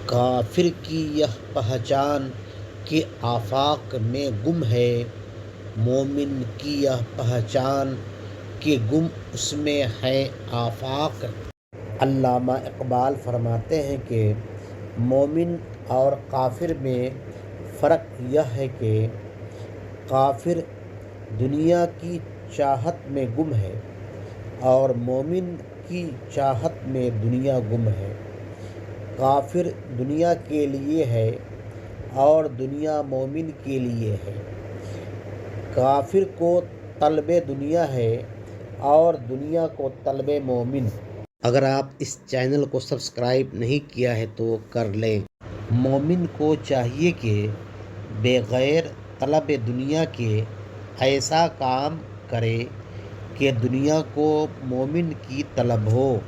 کافر کی یہ پہچان کہ آفاق میں گم ہے، مومن کی یہ پہچان کہ گم اس میں ہے آفاق۔ علامہ اقبال فرماتے ہیں کہ مومن اور کافر میں فرق یہ ہے کہ کافر دنیا کی چاہت میں گم ہے اور مومن کی چاہت میں دنیا گم ہے۔ کافر دنیا کے لیے ہے اور دنیا مومن کے لیے ہے۔ کافر کو طلب دنیا ہے اور دنیا کو طلب مومن۔ اگر آپ اس چینل کو سبسکرائب نہیں کیا ہے تو کر لیں۔ مومن کو چاہیے کہ بغیر طلب دنیا کے ایسا کام کرے کہ دنیا کو مومن کی طلب ہو۔